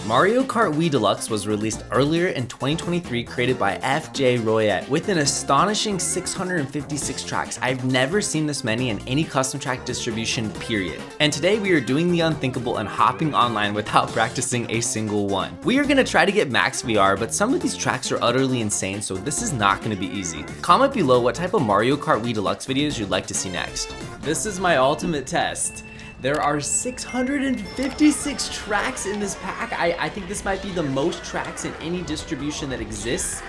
Mario Kart Wii Deluxe was released earlier in 2023, created by FJRoyet with an astonishing 656 tracks. I've never seen this many in any custom track distribution, period. And today we are doing the unthinkable and hopping online without practicing a single one. We are gonna try to get max VR, but some of these tracks are utterly insane, so this is not gonna be easy. Comment below what type of Mario Kart Wii Deluxe videos you'd like to see next. This is my ultimate test. There are 656 tracks in this pack. I think this might be the most tracks in any distribution that exists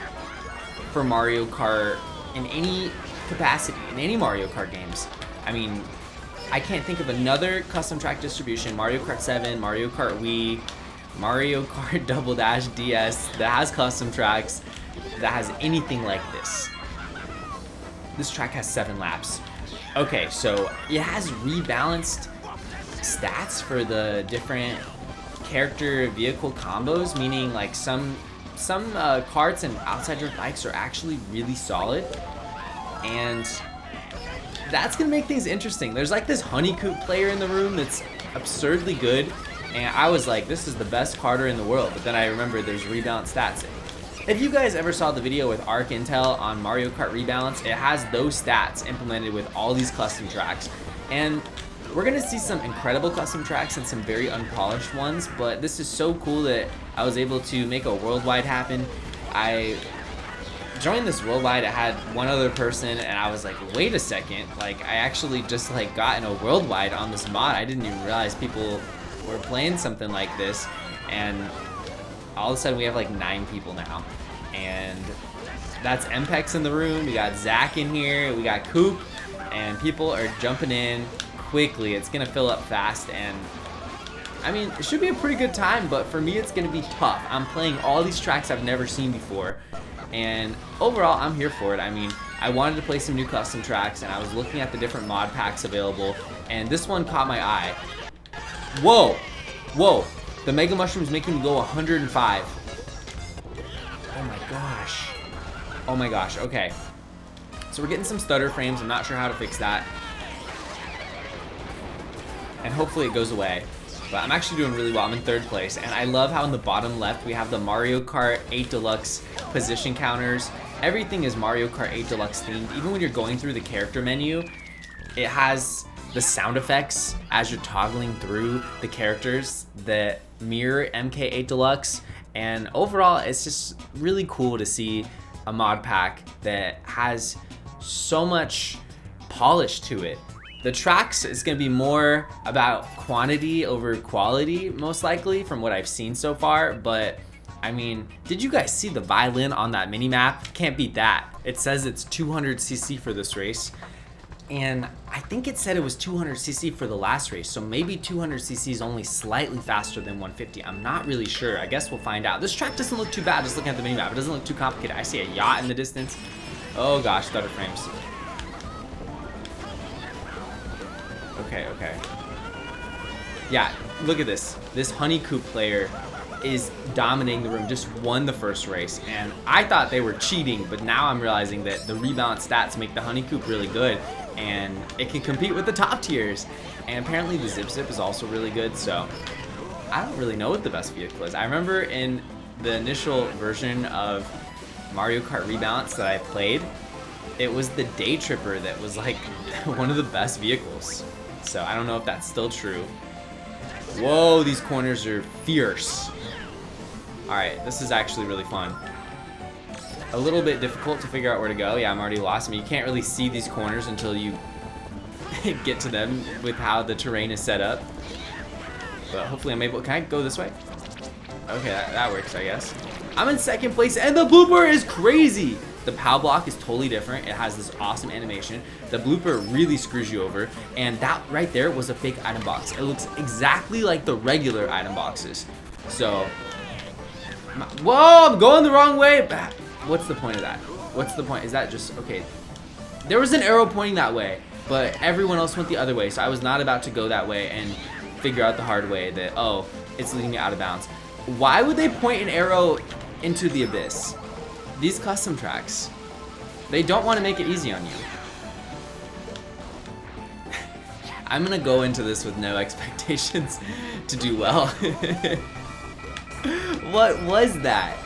for Mario Kart in any capacity, in any Mario Kart games. I mean, I can't think of another custom track distribution, Mario Kart 7, Mario Kart Wii, Mario Kart Double Dash DS, that has custom tracks, that has anything like this. This track has 7 laps. Okay, so it has rebalanced stats for the different character vehicle combos, meaning like some karts and outside drift bikes are actually really solid, and that's gonna make things interesting. There's like this honey coupe player in the room that's absurdly good, and I was like, this is the best karter in the world, but then I remember there's rebalanced stats. If you guys ever saw the video with Arc Intel on Mario Kart Rebalance, it has those stats implemented with all these custom tracks, and we're gonna see some incredible custom tracks and some very unpolished ones, but this is so cool that I was able to make a worldwide happen. I joined this worldwide, I had one other person, and I was like, wait a second, like I actually just like got in a worldwide on this mod. I didn't even realize people were playing something like this, and all of a sudden we have like 9 people now, and that's MPEX in the room, we got Zach in here, we got Coupe, and people are jumping in quickly. It's gonna fill up fast, and I mean, it should be a pretty good time, but for me it's gonna be tough. I'm playing all these tracks I've never seen before, and overall I'm here for it. I mean, I wanted to play some new custom tracks, and I was looking at the different mod packs available, and this one caught my eye. Whoa, whoa, the Mega Mushroom's making me go 105. Oh my gosh, oh my gosh. Okay, so we're getting some stutter frames. I'm not sure how to fix that, and hopefully it goes away. But I'm actually doing really well. I'm in 3rd place, and I love how in the bottom left we have the Mario Kart 8 Deluxe position counters. Everything is Mario Kart 8 Deluxe themed. Even when you're going through the character menu, it has the sound effects as you're toggling through the characters that mirror MK8 Deluxe, and overall it's just really cool to see a mod pack that has so much polish to it. The tracks is going to be more about quantity over quality, most likely, from what I've seen so far. But I mean, did you guys see the violin on that mini map? Can't beat that. It says it's 200cc for this race, and I think it said it was 200cc for the last race, so maybe 200cc is only slightly faster than 150. I'm not really sure. I guess we'll find out. This track doesn't look too bad just looking at the mini map. It doesn't look too complicated. I see a yacht in the distance. Oh gosh, stutter frames. Okay, okay. Yeah, look at this. This honey coupe player is dominating the room, just won the first race, and I thought they were cheating, but now I'm realizing that the rebalance stats make the honey coupe really good, and it can compete with the top tiers. And apparently the Zip Zip is also really good, so I don't really know what the best vehicle is. I remember in the initial version of Mario Kart Rebalance that I played, it was the Day Tripper that was like one of the best vehicles. So I don't know if that's still true. Whoa, these corners are fierce. Alright, this is actually really fun. A little bit difficult to figure out where to go. Yeah, I'm already lost. I mean, you can't really see these corners until you get to them with how the terrain is set up. But hopefully I'm able... Can I go this way? Okay, that works, I guess. I'm in 2nd place, and the blooper is crazy! The POW block is totally different. It has this awesome animation. The blooper really screws you over, and that right there was a fake item box. It looks exactly like the regular item boxes. So, whoa, I'm going the wrong way. What's the point of that? What's the point? Is that just, okay. There was an arrow pointing that way, but everyone else went the other way, so I was not about to go that way and figure out the hard way that, oh, it's leading me out of bounds. Why would they point an arrow into the abyss? These custom tracks, they don't want to make it easy on you. I'm gonna go into this with no expectations to do well. What was that?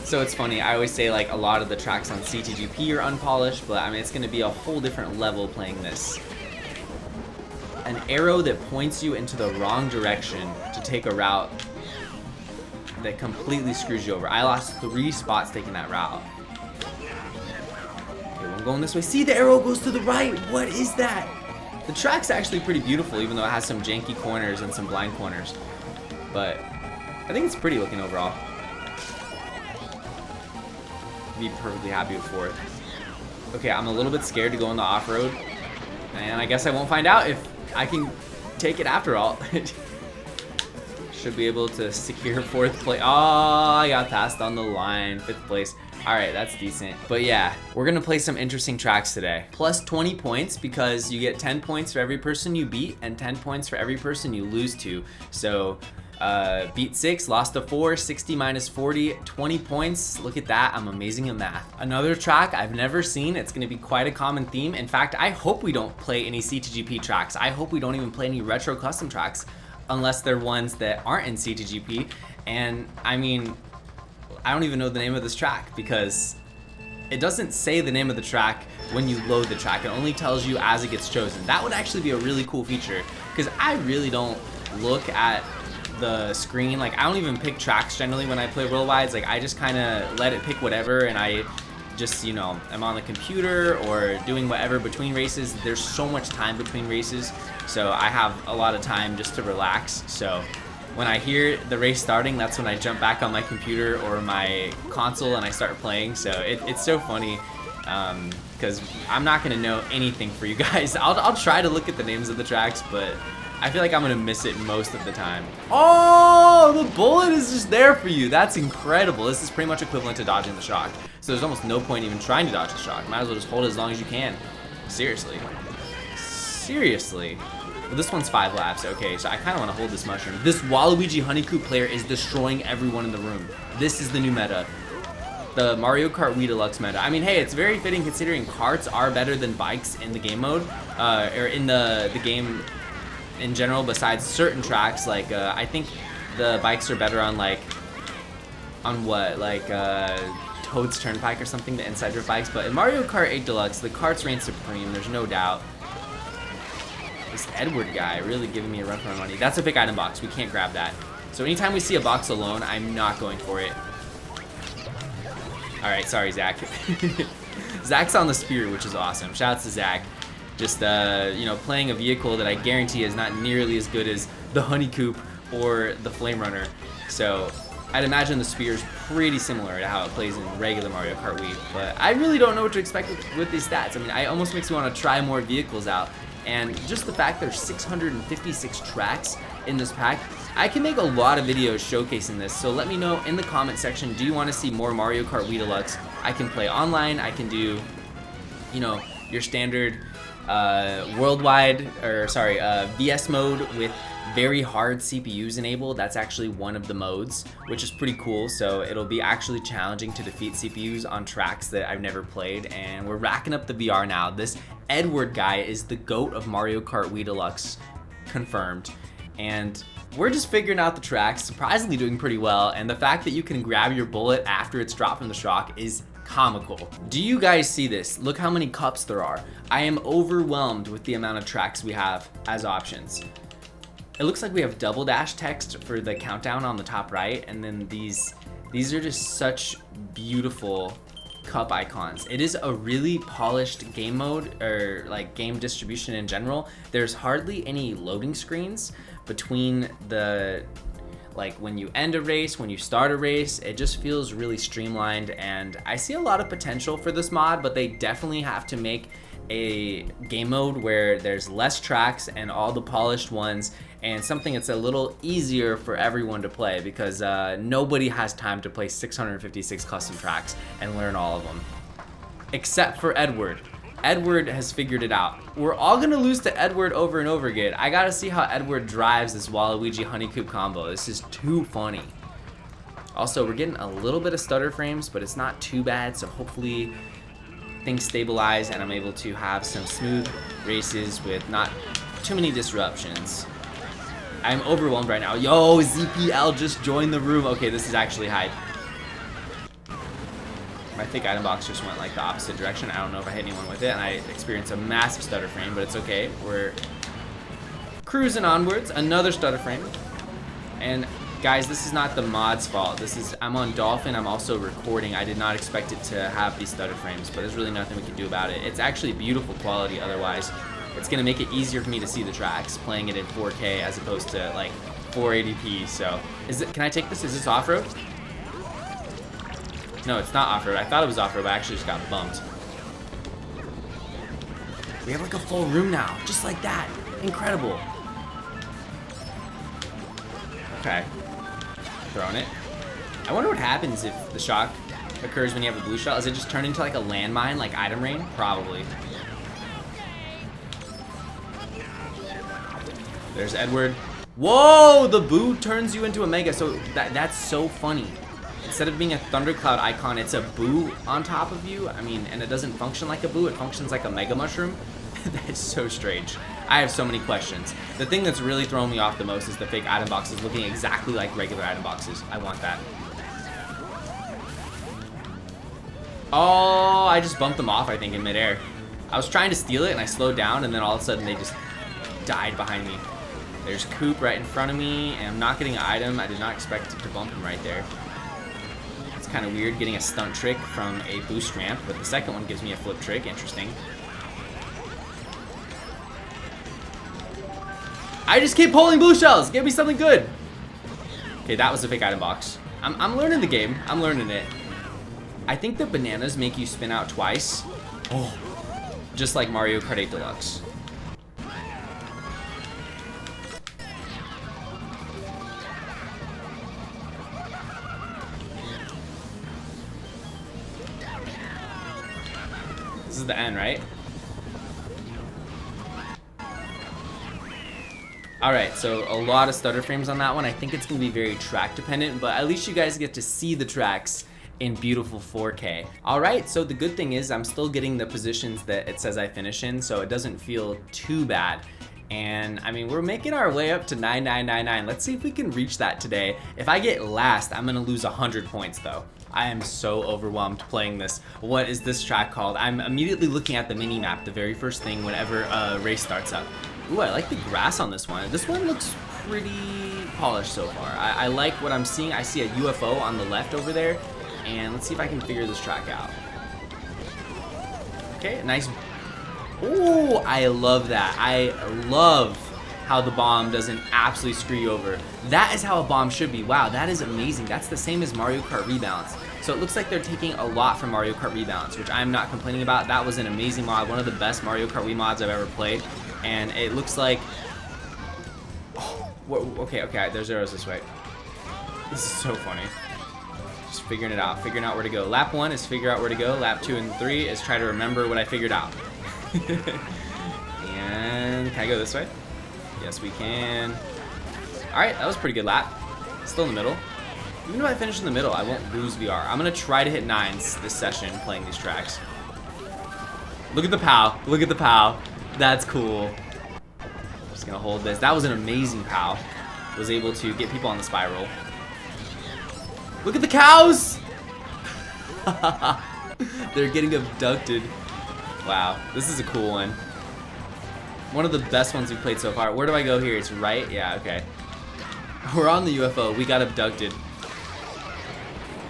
So it's funny, I always say like a lot of the tracks on CTGP are unpolished, but I mean it's gonna be a whole different level playing this. An arrow that points you into the wrong direction to take a route that completely screws you over. I lost 3 spots taking that route. Okay, well, I'm going this way. See, the arrow goes to the right. What is that? The track's actually pretty beautiful, even though it has some janky corners and some blind corners. But I think it's pretty looking overall. Be perfectly happy with 4th. Okay, I'm a little bit scared to go on the off-road, and I guess I won't find out if I can take it after all. Should be able to secure 4th place. Oh, I got passed on the line. 5th place. All right, that's decent. But yeah, we're gonna play some interesting tracks today. Plus 20 points because you get 10 points for every person you beat and 10 points for every person you lose to. So beat 6, lost to 4, 60 minus 40, 20 points. Look at that, I'm amazing at math. Another track I've never seen. It's gonna be quite a common theme. In fact, I hope we don't play any CTGP tracks. I hope we don't even play any retro custom tracks unless they're ones that aren't in CTGP. And I mean, I don't even know the name of this track because it doesn't say the name of the track when you load the track. It only tells you as it gets chosen. That would actually be a really cool feature because I really don't look at the screen. Like, I don't even pick tracks generally when I play worldwides. Like, I just kind of let it pick whatever, and I just, you know, I'm on the computer or doing whatever between races. There's so much time between races, so I have a lot of time just to relax. So when I hear the race starting, that's when I jump back on my computer or my console and I start playing. So it's so funny because I'm not gonna know anything for you guys. I'll try to look at the names of the tracks, but I feel like I'm gonna miss it most of the time. Oh, the bullet is just there for you. That's incredible. This is pretty much equivalent to dodging the shock. So there's almost no point even trying to dodge the shock. Might as well just hold it as long as you can. Seriously. Seriously. Well, this one's 5 laps. Okay, so I kind of want to hold this mushroom. This Waluigi Honeycomb player is destroying everyone in the room. This is the new meta. The Mario Kart Wii Deluxe meta. I mean, hey, it's very fitting considering karts are better than bikes in the game mode, or in the game in general, besides certain tracks. Like, I think the bikes are better on, like, on what? Like, Toad's Turnpike or something, the inside drift bikes. But in Mario Kart 8 Deluxe, the karts reign supreme, there's no doubt. This Edward guy really giving me a run for my money. That's a big item box, we can't grab that. So anytime we see a box alone, I'm not going for it. All right, sorry, Zach. Zach's on the spear, which is awesome. Shout out to Zach. Just, you know, playing a vehicle that I guarantee is not nearly as good as the Honeycomb or the Flame Runner. So I'd imagine the spear is pretty similar to how it plays in regular Mario Kart Wii. But I really don't know what to expect with these stats. I mean, it almost makes me want to try more vehicles out. And just the fact there's 656 tracks in this pack, I can make a lot of videos showcasing this. So let me know in the comment section, do you want to see more Mario Kart Wii Deluxe? I can play online, I can do, you know, your standard worldwide, or sorry, VS mode with very hard CPUs enabled. That's actually one of the modes, which is pretty cool. So it'll be actually challenging to defeat CPUs on tracks that I've never played, and we're racking up the VR now. This Edward guy is the GOAT of Mario Kart Wii Deluxe, confirmed. And we're just figuring out the tracks, surprisingly doing pretty well, and the fact that you can grab your bullet after it's dropped from the shock is comical. Do you guys see this? Look how many cups there are. I am overwhelmed with the amount of tracks we have as options. It looks like we have double dash text for the countdown on the top right, and then these are just such beautiful cup icons. It is a really polished game mode, or like game distribution in general. There's hardly any loading screens between the, like when you end a race, when you start a race. It just feels really streamlined, and I see a lot of potential for this mod, but they definitely have to make a game mode where there's less tracks and all the polished ones, and something that's a little easier for everyone to play, because nobody has time to play 656 custom tracks and learn all of them. Except for Edward. Edward has figured it out. We're all gonna lose to Edward over and over again. I gotta see how Edward drives this Waluigi Honeycomb combo. This is too funny. Also, we're getting a little bit of stutter frames, but it's not too bad, so hopefully things stabilize and I'm able to have some smooth races with not too many disruptions. I'm overwhelmed right now. Yo, ZPL just joined the room. Okay, this is actually hype. My fake item box just went like the opposite direction. I don't know if I hit anyone with it, and I experienced a massive stutter frame, but it's okay. We're cruising onwards. Another stutter frame. And guys, this is not the mod's fault. I'm on Dolphin. I'm also recording. I did not expect it to have these stutter frames, but there's really nothing we can do about it. It's actually beautiful quality otherwise. It's gonna make it easier for me to see the tracks playing it in 4K as opposed to like 480p. So can I take this? Is this off-road? No, it's not off-road. I thought it was off-road, but I actually just got bumped. We have like a full room now, just like that. Incredible. Okay. Throwing it. I wonder what happens if the shock occurs when you have a blue shell. Does it just turn into like a landmine, like item rain? Probably. There's Edward. Whoa! The boo turns you into a mega. So that's so funny. Instead of being a thundercloud icon, it's a boo on top of you. I mean, and it doesn't function like a boo. It functions like a mega mushroom. That's so strange. I have so many questions. The thing that's really throwing me off the most is the fake item boxes looking exactly like regular item boxes. I want that. Oh, I just bumped them off, I think, in midair. I was trying to steal it, and I slowed down, and then all of a sudden they just died behind me. There's Coupe right in front of me, and I'm not getting an item. I did not expect to bump him right there. It's kind of weird getting a stunt trick from a boost ramp, but the second one gives me a flip trick. Interesting. I just keep pulling blue shells. Give me something good. Okay, that was a fake item box. I'm learning the game. I'm learning it. I think the bananas make you spin out twice. Oh, just like Mario Kart 8 Deluxe. This is the end, right? Alright, so a lot of stutter frames on that one. I think it's going to be very track dependent, but at least you guys get to see the tracks in beautiful 4K. Alright, so the good thing is I'm still getting the positions that it says I finish in, so it doesn't feel too bad. And I mean, we're making our way up to 9999. Let's see if we can reach that today. If I get last, I'm going to lose 100 points though. I am so overwhelmed playing this. What is this track called? I'm immediately looking at the mini map, the very first thing whenever a race starts up. Ooh, I like the grass on this one. This one looks pretty polished so far. I like what I'm seeing. I see a UFO on the left over there. And let's see if I can figure this track out. Okay, nice. Ooh, I love that. I love how the bomb doesn't absolutely screw you over. That is how a bomb should be. Wow, that is amazing. That's the same as Mario Kart Rebalance. So it looks like they're taking a lot from Mario Kart Rebalance, which I'm not complaining about. That was an amazing mod, one of the best Mario Kart Wii mods I've ever played. And it looks like, oh, okay, there's arrows this way. This is so funny. Just figuring it out, figuring out where to go. Lap 1 is figure out where to go. Lap 2 and 3 is try to remember what I figured out. And can I go this way? Yes, we can. All right, that was a pretty good lap. Still in the middle. Even if I finish in the middle, I won't lose VR. I'm gonna try to hit 9s this session playing these tracks. Look at the POW. Look at the POW. That's cool. Just gonna hold this. That was an amazing POW. Was able to get people on the spiral. Look at the cows! They're getting abducted. Wow, this is a cool one. One of the best ones we've played so far. Where do I go here? It's right? Yeah, okay. We're on the UFO. We got abducted.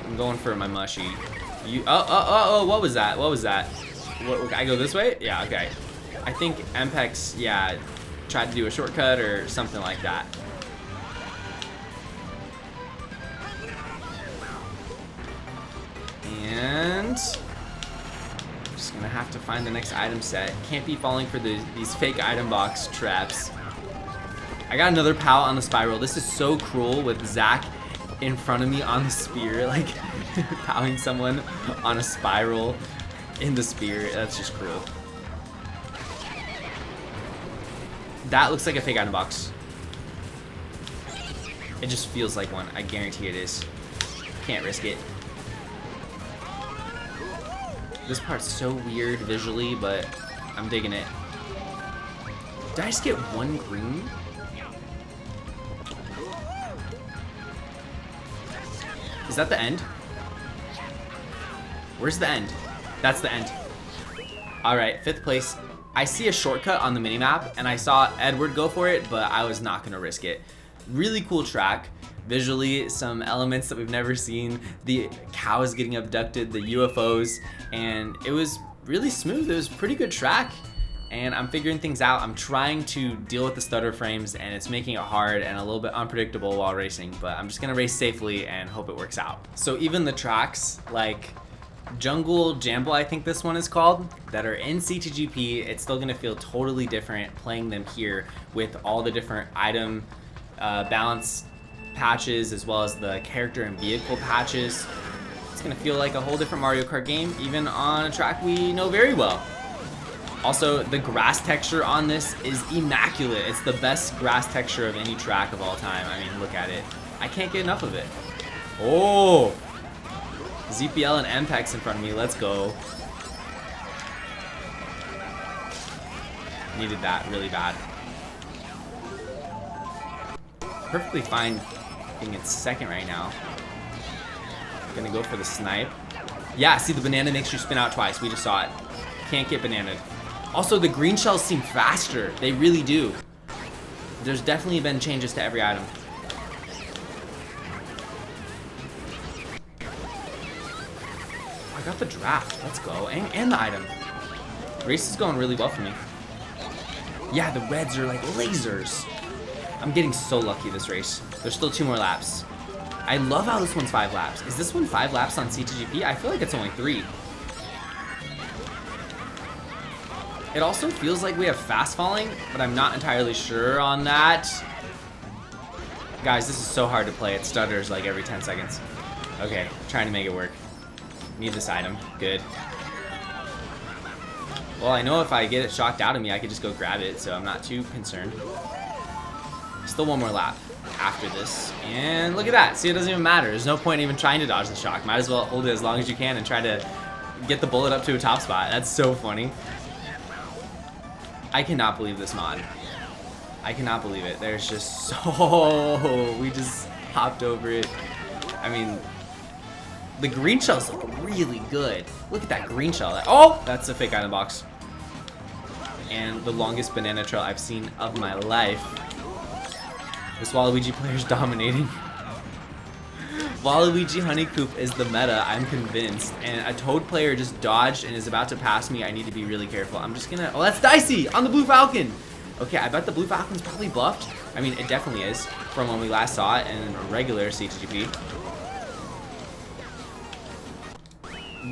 I'm going for my mushy. What was that? What was that? I go this way? Yeah, okay. I think Mpex, yeah, tried to do a shortcut or something like that. And just gonna have to find the next item set. Can't be falling for these fake item box traps. I got another POW on the spiral. This is so cruel with Zach in front of me on the spear, like POWing someone on a spiral in the spear. That's just cruel. That looks like a fake item box. It just feels like one. I guarantee it is. Can't risk it. This part's so weird visually, but I'm digging it. Did I just get one green? Is that the end? Where's the end? That's the end. All right, 5th place. I see a shortcut on the minimap, and I saw Edward go for it, but I was not gonna risk it. Really cool track. Visually, some elements that we've never seen. The cows getting abducted, the UFOs, and it was really smooth. It was a pretty good track, and I'm figuring things out. I'm trying to deal with the stutter frames, and it's making it hard and a little bit unpredictable while racing, but I'm just gonna race safely and hope it works out. So even the tracks like Jungle Jamble, I think this one is called, that are in CTGP, it's still gonna feel totally different playing them here with all the different item balance patches as well as the character and vehicle patches. It's gonna feel like a whole different Mario Kart game, even on a track we know very well. Also, the grass texture on this is immaculate. It's the best grass texture of any track of all time. I mean, look at it. I can't get enough of it. Oh! ZPL and MPEX in front of me. Let's go. Needed that really bad. Perfectly fine being in 2nd right now. Gonna go for the snipe. Yeah, see, the banana makes you spin out twice. We just saw it. Can't get bananaed. Also, the green shells seem faster. They really do. There's definitely been changes to every item. I got the draft. Let's go. And the item. Race is going really well for me. Yeah, the reds are like lasers. I'm getting so lucky this race. There's still 2 more laps. I love how this one's 5 laps. Is this one 5 laps on CTGP? I feel like it's only 3. It also feels like we have fast falling, but I'm not entirely sure on that. Guys, this is so hard to play. It stutters like every 10 seconds. Okay, trying to make it work. Need this item. Good. Well, I know if I get it shocked out of me, I could just go grab it, so I'm not too concerned. Still 1 more lap after this. And look at that. See, it doesn't even matter. There's no point even trying to dodge the shock. Might as well hold it as long as you can and try to get the bullet up to a top spot. That's so funny. I cannot believe this mod. I cannot believe it. There's just so... We just hopped over it. I mean, the green shells look really good. Look at that green shell. Oh! That's a fake item box. And the longest banana trail I've seen of my life. This Waluigi player is dominating. Waluigi Honey Coupe is the meta, I'm convinced. And a Toad player just dodged and is about to pass me. I need to be really careful. I'm just gonna... Oh, that's Dicey on the Blue Falcon. Okay, I bet the Blue Falcon's probably buffed. I mean, it definitely is from when we last saw it in regular CTGP.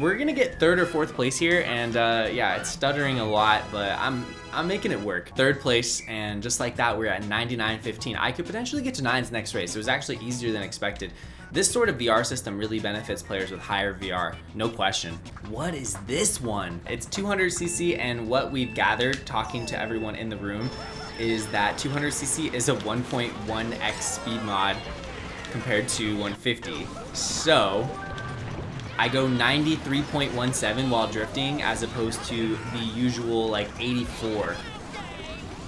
We're gonna get 3rd or 4th place here, and yeah, it's stuttering a lot, but I'm making it work. 3rd place, and just like that, we're at 99.15. I could potentially get to 9s next race. It was actually easier than expected. This sort of VR system really benefits players with higher VR, no question. What is this one? It's 200cc, and what we've gathered talking to everyone in the room is that 200cc is a 1.1x speed mod compared to 150. So I go 93.17 while drifting as opposed to the usual like 84.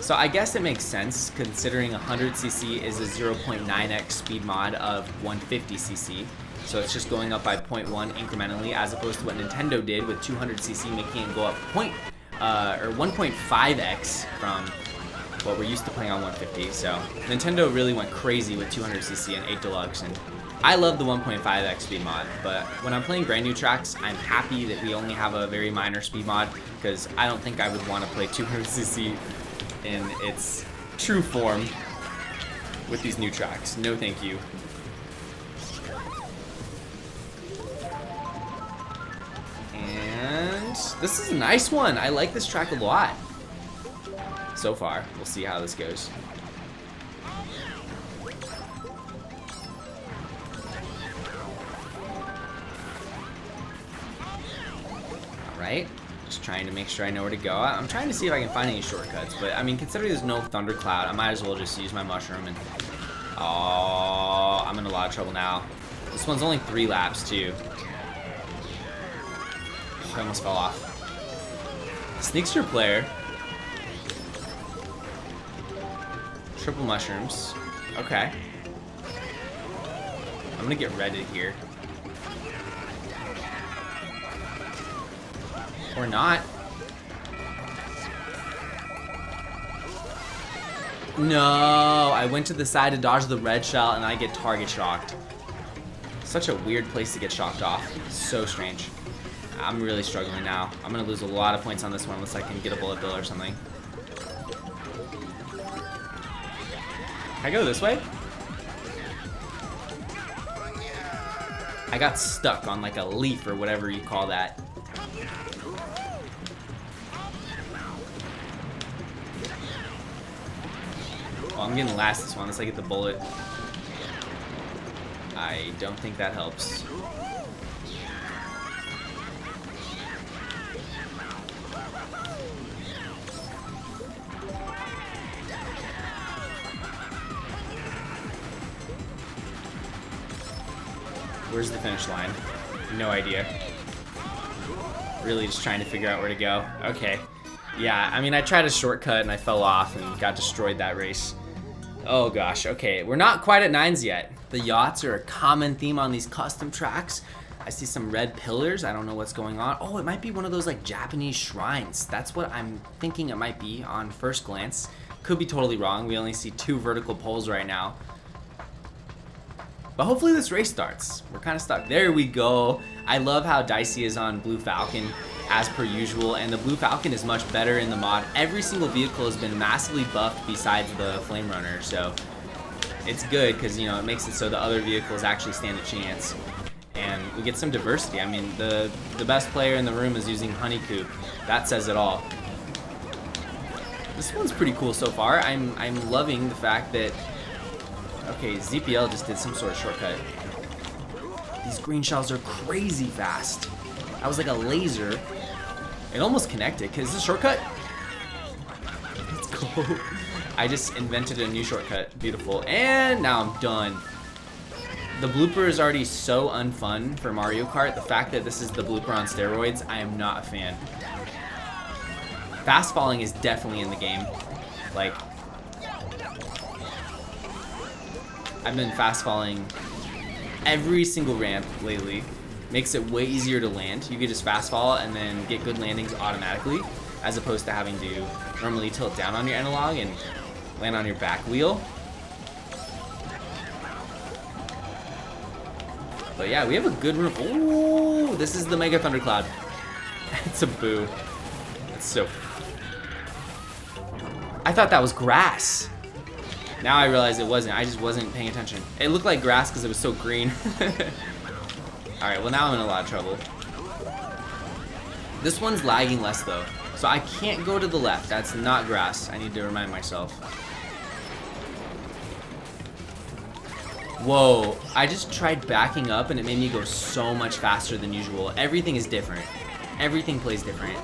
So I guess it makes sense considering 100cc is a 0.9x speed mod of 150cc. So it's just going up by 0.1 incrementally as opposed to what Nintendo did with 200cc, making it go up 1.5x from what we're used to playing on 150. So Nintendo really went crazy with 200cc and 8 Deluxe, and I love the 1.5x speed mod, but when I'm playing brand new tracks, I'm happy that we only have a very minor speed mod because I don't think I would want to play 200cc in its true form with these new tracks. No thank you. And this is a nice one. I like this track a lot so far. We'll see how this goes. Right? Just trying to make sure I know where to go. I'm trying to see if I can find any shortcuts, but I mean, considering there's no thundercloud, I might as well just use my mushroom and... Oh, I'm in a lot of trouble now. This one's only 3 laps, too. Oh, I almost fell off. Sneakster player. Triple mushrooms. Okay. I'm gonna get redded here. Or not. No, I went to the side to dodge the red shell and I get target shocked. Such a weird place to get shocked off. So strange. I'm really struggling now. I'm gonna lose a lot of points on this one unless I can get a bullet bill or something. Can I go this way? I got stuck on like a leaf or whatever you call that. Well, I'm getting last this one unless I get the bullet. I don't think that helps. Where's the finish line? No idea. Really just trying to figure out where to go. Okay. Yeah, I mean, I tried a shortcut and I fell off and got destroyed that race. Oh gosh, okay. We're not quite at 9s yet. The yachts are a common theme on these custom tracks. I see some red pillars. I don't know what's going on. Oh, it might be one of those like Japanese shrines. That's what I'm thinking it might be on first glance. Could be totally wrong. We only see 2 vertical poles right now. But hopefully this race starts. We're kind of stuck. There we go. I love how Dicey is on Blue Falcon as per usual, and the Blue Falcon is much better in the mod. Every single vehicle has been massively buffed besides the Flame Runner, so it's good because, you know, it makes it so the other vehicles actually stand a chance. And we get some diversity. I mean, the best player in the room is using Honey Coupe. That says it all. This one's pretty cool so far. I'm loving the fact that, okay, ZPL just did some sort of shortcut. These green shells are crazy fast. That was like a laser. It almost connected. Is this a shortcut? Let's go. I just invented a new shortcut. Beautiful. And now I'm done. The blooper is already so unfun for Mario Kart. The fact that this is the blooper on steroids, I am not a fan. Fast falling is definitely in the game. Like, I've been fast falling every single ramp lately. Makes it way easier to land. You can just fast fall and then get good landings automatically, as opposed to having to normally tilt down on your analog and land on your back wheel. But yeah, we have a good room. Ooh, this is the Mega Thundercloud. It's a boo. It's so... I thought that was grass. Now I realize it wasn't. I just wasn't paying attention. It looked like grass because it was so green. Alright, well now I'm in a lot of trouble. This one's lagging less though. So I can't go to the left. That's not grass. I need to remind myself. Whoa, I just tried backing up and it made me go so much faster than usual. Everything is different. Everything plays different.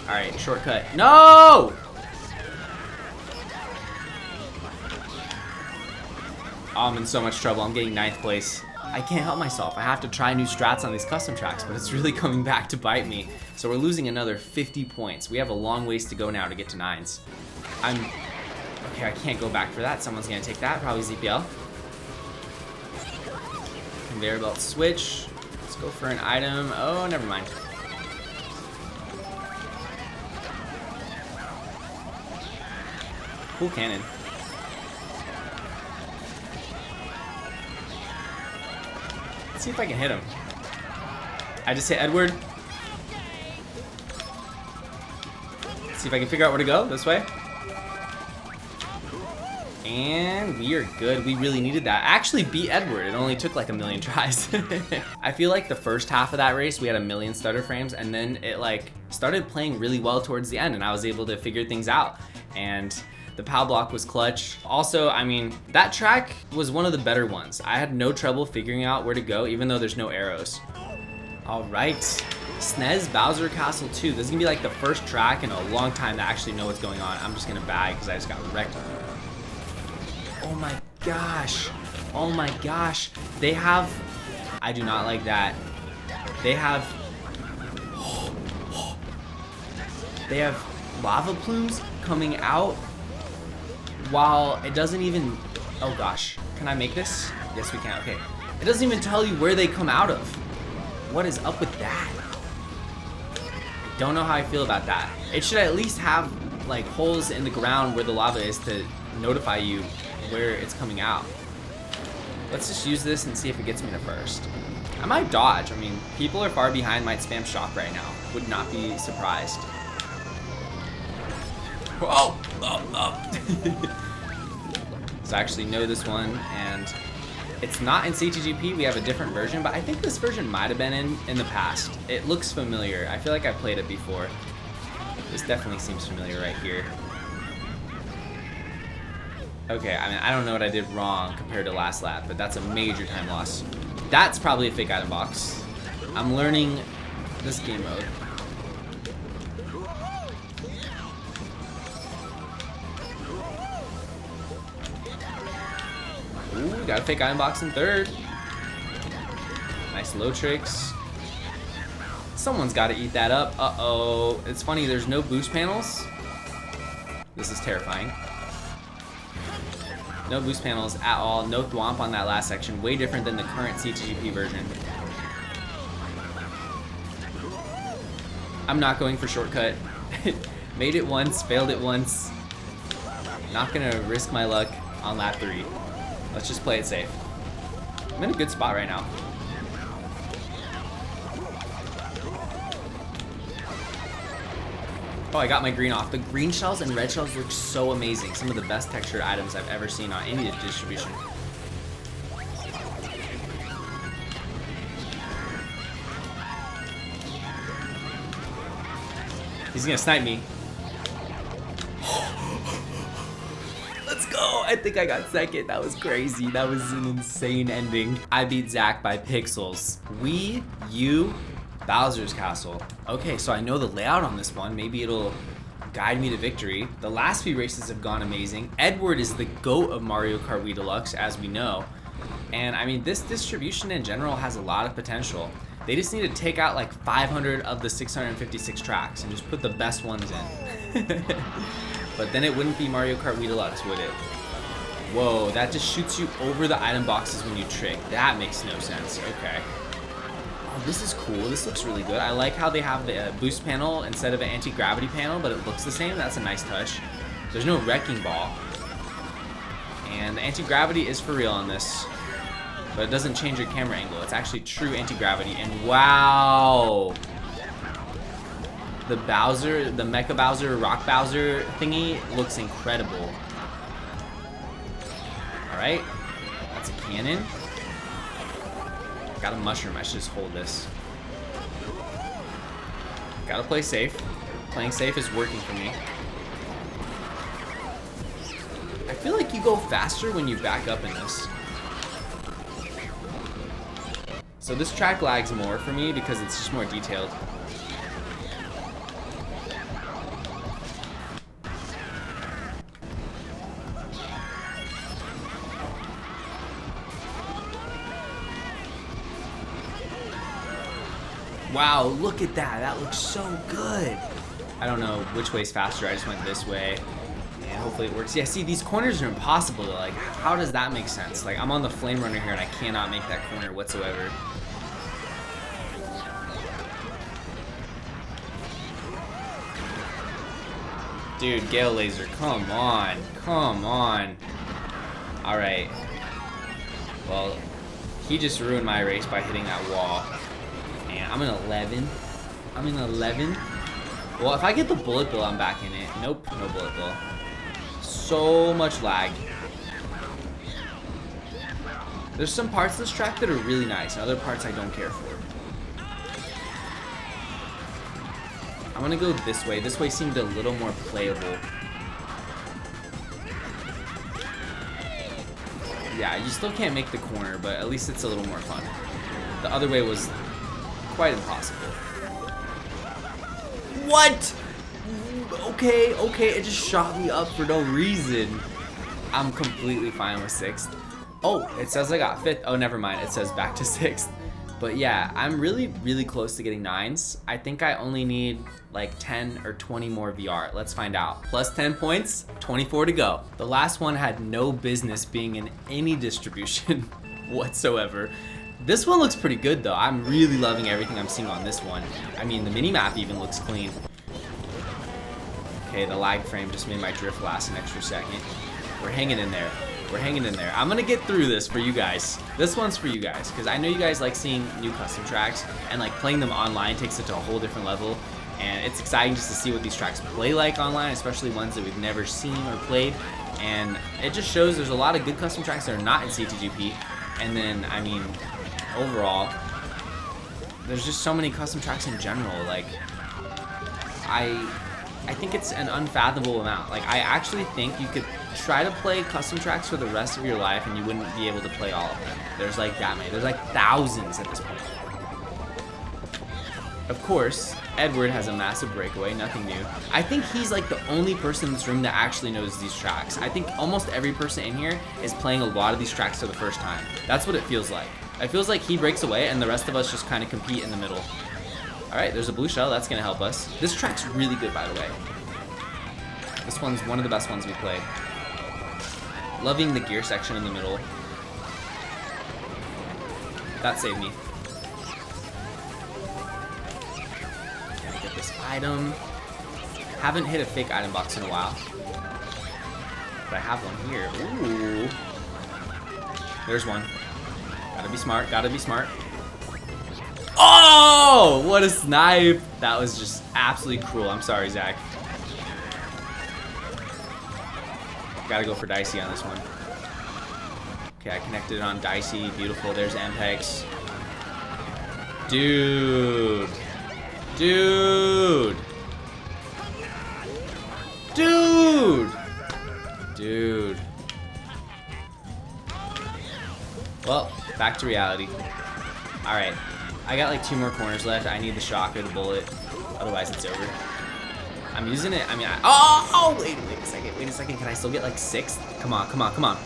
Alright, shortcut. No! Oh, I'm in so much trouble. I'm getting 9th place. I can't help myself. I have to try new strats on these custom tracks, but it's really coming back to bite me. So we're losing another 50 points. We have a long ways to go now to get to 9s. Okay, I can't go back for that. Someone's gonna take that, probably ZPL. Conveyor belt switch. Let's go for an item. Oh, never mind. Cool cannon. Let's see if I can hit him. I just hit Edward. Let's see if I can figure out where to go. This way. And we are good. We really needed that. I actually beat Edward. It only took like a million tries. I feel like the first half of that race, we had a million stutter frames, and then it like started playing really well towards the end, and I was able to figure things out. And the POW block was clutch. Also, I mean, that track was one of the better ones. I had no trouble figuring out where to go, even though there's no arrows. All right, SNES Bowser Castle 2. This is gonna be like the first track in a long time to actually know what's going on. I'm just gonna bag because I just got wrecked. Oh my gosh. Oh my gosh. They have, I do not like that. They have lava plumes coming out while it doesn't even, oh gosh. Can I make this? Yes, we can, okay. It doesn't even tell you where they come out of. What is up with that? I don't know how I feel about that. It should at least have like holes in the ground where the lava is to notify you where it's coming out. Let's just use this and see if it gets me to first. I might dodge. I mean, people are far behind, might spam shock right now. Would not be surprised. Oh, oh, oh. So I actually know this one, and it's not in CTGP. We have a different version, but I think this version might have been in the past. It looks familiar. I feel like I played it before. This definitely seems familiar right here. Okay, I mean, I don't know what I did wrong compared to last lap, but that's a major time loss. That's probably a fake item box. I'm learning this game mode. Ooh, got a fake item box in third. Nice low tricks. Someone's got to eat that up. Uh-oh. It's funny, there's no boost panels. This is terrifying. No boost panels at all. No thwomp on that last section. Way different than the current CTGP version. I'm not going for shortcut. Made it once, failed it once. Not gonna risk my luck on lap 3. Let's just play it safe. I'm in a good spot right now. Oh, I got my green off. The green shells and red shells look so amazing. Some of the best textured items I've ever seen on any distribution. He's gonna snipe me. Let's go! I think I got second. That was crazy. That was an insane ending. I beat Zach by pixels. Wii U Bowser's Castle. Okay, so I know the layout on this one. Maybe it'll guide me to victory. The last few races have gone amazing. Edward is the GOAT of Mario Kart Wii Deluxe, as we know. And I mean, this distribution in general has a lot of potential. They just need to take out like 500 of the 656 tracks and just put the best ones in. But then it wouldn't be Mario Kart Wii Deluxe, would it? Whoa, that just shoots you over the item boxes when you trick. That makes no sense. Okay. Oh, this is cool. This looks really good. I like how they have the boost panel instead of an anti-gravity panel, but it looks the same. That's a nice touch. There's no wrecking ball. And the anti-gravity is for real on this, but it doesn't change your camera angle. It's actually true anti-gravity. And wow! The Bowser, the Mecha Bowser, Rock Bowser thingy looks incredible. Alright. That's a cannon. Got a mushroom. I should just hold this. Gotta play safe. Playing safe is working for me. I feel like you go faster when you back up in this. So this track lags more for me because it's just more detailed. Wow, look at that. That looks so good. I don't know which way's faster. I just went this way. And hopefully it works. Yeah, see, these corners are impossible to, like, how does that make sense? Like, I'm on the flame runner here and I cannot make that corner whatsoever. Dude, Gale Laser, come on. Come on. Alright. Well, he just ruined my race by hitting that wall. And I'm in 11. I'm in 11. Well, if I get the bullet bill, I'm back in it. Nope, no bullet bill. So much lag. There's some parts of this track that are really nice, and other parts I don't care for. I'm gonna go this way. This way seemed a little more playable. Yeah, you still can't make the corner, but at least it's a little more fun. The other way was quite impossible. What? Okay, it just shot me up for no reason. I'm completely fine with 6th. Oh, it says I got 5th. Oh, never mind. It says back to 6th. But yeah, I'm really, really close to getting 9s. I think I only need like 10 or 20 more VR. Let's find out. Plus 10 points, 24 to go. The last one had no business being in any distribution. whatsoever. This one looks pretty good though. I'm really loving everything I'm seeing on this one. I mean, the mini-map even looks clean. Okay, the lag frame just made my drift last an extra second. We're hanging in there. We're hanging in there. I'm gonna get through this for you guys. This one's for you guys, because I know you guys like seeing new custom tracks, and like playing them online takes it to a whole different level. And it's exciting just to see what these tracks play like online, especially ones that we've never seen or played. And it just shows there's a lot of good custom tracks that are not in CTGP. And then, I mean, overall, there's just so many custom tracks in general. Like, I think it's an unfathomable amount. Like, I actually think you could try to play custom tracks for the rest of your life and you wouldn't be able to play all of them. There's like that many. There's like thousands at this point. Of course, Edward has a massive breakaway, nothing new. I think he's like the only person in this room that actually knows these tracks. I think almost every person in here is playing a lot of these tracks for the first time. That's what it feels like. It feels like he breaks away and the rest of us just kind of compete in the middle. Alright, there's a blue shell, that's gonna help us. This track's really good, by the way. This one's one of the best ones we played. Loving the gear section in the middle. That saved me. Gotta get this item. Haven't hit a fake item box in a while. But I have one here. Ooh. There's one. Gotta be smart, gotta be smart. Oh, what a snipe. That was just absolutely cruel. I'm sorry, Zach. Gotta go for Dicey on this one. Okay, I connected it on Dicey. Beautiful. There's Ampex. Dude. Dude. Dude. Dude. Well, back to reality. Alright. I got like 2 more corners left. I need the shock or the bullet. Otherwise, it's over. I'm using it. I mean, oh, wait a second. Wait a second. Can I still get like 6? Come on, come on, come on.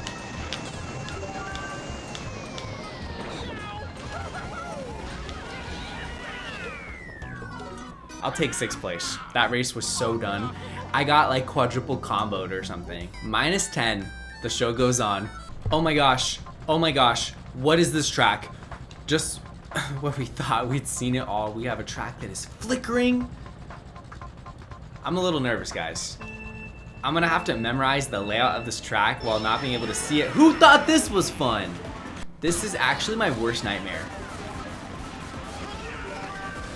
I'll take 6th place. That race was so done. I got like quadruple comboed or something. -10. The show goes on. Oh my gosh. Oh my gosh. What is this track? Just what we thought. We'd seen it all. We have a track that is flickering. I'm a little nervous, guys. I'm gonna have to memorize the layout of this track while not being able to see it. Who thought this was fun? This is actually my worst nightmare.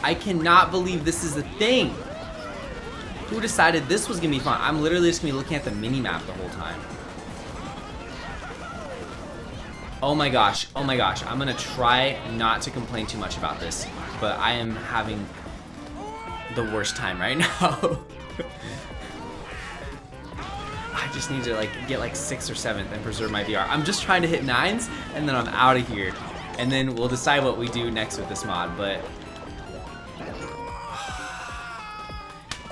I cannot believe this is a thing. Who decided this was gonna be fun? I'm literally just gonna be looking at the mini-map the whole time. Oh my gosh, oh my gosh. I'm gonna try not to complain too much about this, but I am having the worst time right now. I just need to like get like 6th or 7th and preserve my VR. I'm just trying to hit 9s and then I'm out of here. And then we'll decide what we do next with this mod, but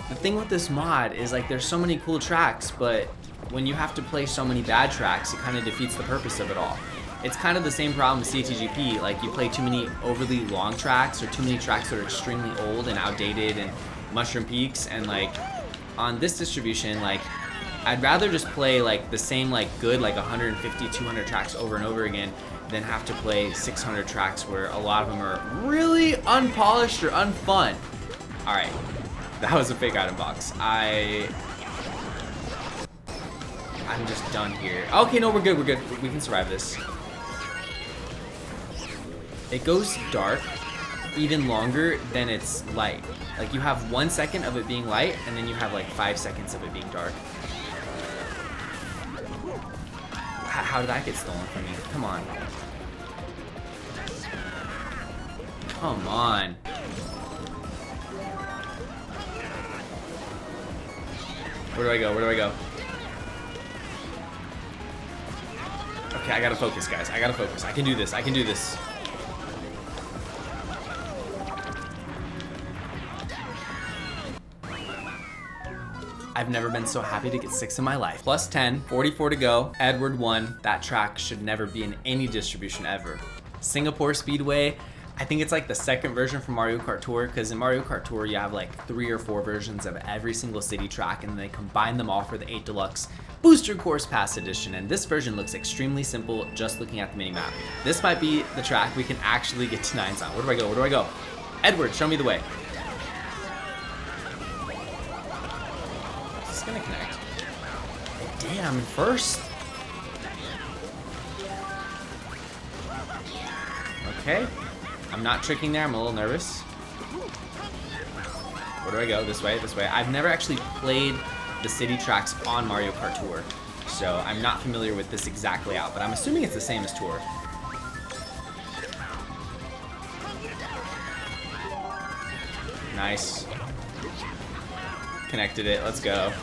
the thing with this mod is like there's so many cool tracks, but when you have to play so many bad tracks, it kind of defeats the purpose of it all. It's kind of the same problem with CTGP, like you play too many overly long tracks or too many tracks that are extremely old and outdated and mushroom peaks, and like on this distribution, like I'd rather just play like the same like good like 150, 200 tracks over and over again than have to play 600 tracks where a lot of them are really unpolished or unfun. Alright, that was a fake item box. I'm just done here. Okay, no, we're good, we're good. We can survive this. It goes dark even longer than it's light. Like you have 1 second of it being light and then you have like 5 seconds of it being dark. How did that get stolen from me? Come on. Come on. Where do I go? Where do I go? Okay, I gotta focus, guys. I gotta focus. I can do this. I can do this. I've never been so happy to get 6 in my life. +10, 44 to go. Edward won. That track should never be in any distribution ever. Singapore Speedway, I think it's like the second version from Mario Kart Tour, because in Mario Kart Tour you have like 3 or 4 versions of every single city track, and they combine them all for the 8 Deluxe Booster Course Pass Edition. And this version looks extremely simple just looking at the minimap. This might be the track we can actually get to 9s on. Where do I go? Where do I go? Edward, show me the way. Is this gonna connect? Damn, I'm in first. Okay. I'm not tricking there, I'm a little nervous. Where do I go? This way, this way. I've never actually played the city tracks on Mario Kart Tour, so I'm not familiar with this exact layout, but I'm assuming it's the same as Tour. Nice. Connected it, let's go.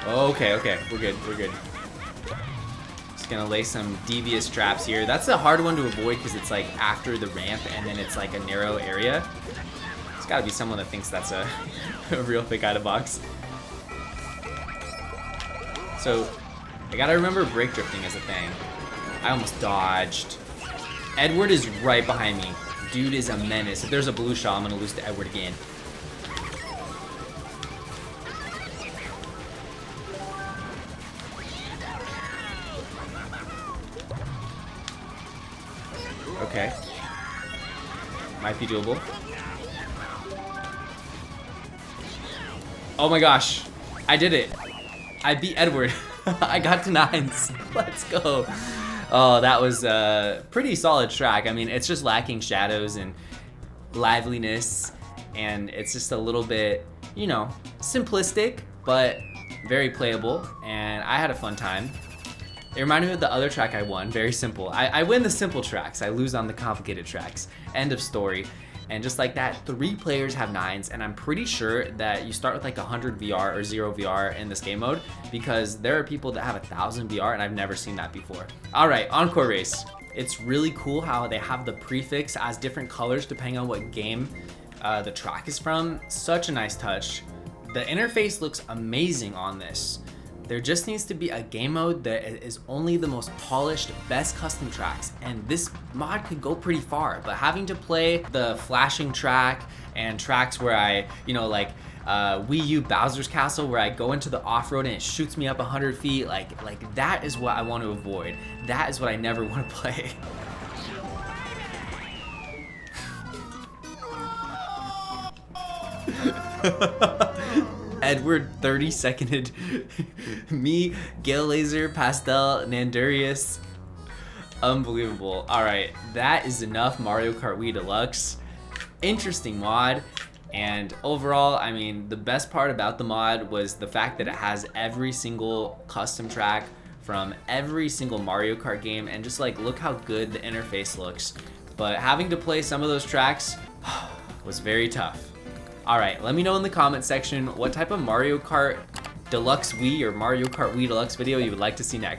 Okay, okay, we're good, we're good. Gonna lay some devious traps here. That's a hard one to avoid because it's like after the ramp and then it's like a narrow area. It's gotta be someone that thinks that's a real thick out of box. So I gotta remember brake drifting is a thing. I almost dodged. Edward is right behind me. Dude is a menace. If there's a blue shell, I'm gonna lose to Edward again. Okay. Might be doable. Oh my gosh. I did it. I beat Edward. I got to 9s. Let's go. Oh, that was a pretty solid track. I mean, it's just lacking shadows and liveliness, and it's just a little bit, you know, simplistic, but very playable, and I had a fun time. It reminded me of the other track I won. Very simple. I win the simple tracks. I lose on the complicated tracks. End of story. And just like that, 3 players have 9s, and I'm pretty sure that you start with like 100 VR or 0 VR in this game mode, because there are people that have 1000 VR, and I've never seen that before. All right, Encore Race. It's really cool how they have the prefix as different colors depending on what game the track is from. Such a nice touch. The interface looks amazing on this. There just needs to be a game mode that is only the most polished, best custom tracks, and this mod could go pretty far. But having to play the flashing track and tracks where I, you know, like Wii U Bowser's Castle, where I go into the off-road and it shoots me up 100 feet, like that is what I want to avoid. That is what I never want to play. Edward 30-seconded me, Gale Laser, Pastel, Nandurius. Unbelievable. Alright, that is enough Mario Kart Wii Deluxe. Interesting mod. And overall, I mean, the best part about the mod was the fact that it has every single custom track from every single Mario Kart game, and just like look how good the interface looks. But having to play some of those tracks was very tough. Alright, let me know in the comment section what type of Mario Kart Deluxe Wii or Mario Kart Wii Deluxe video you would like to see next.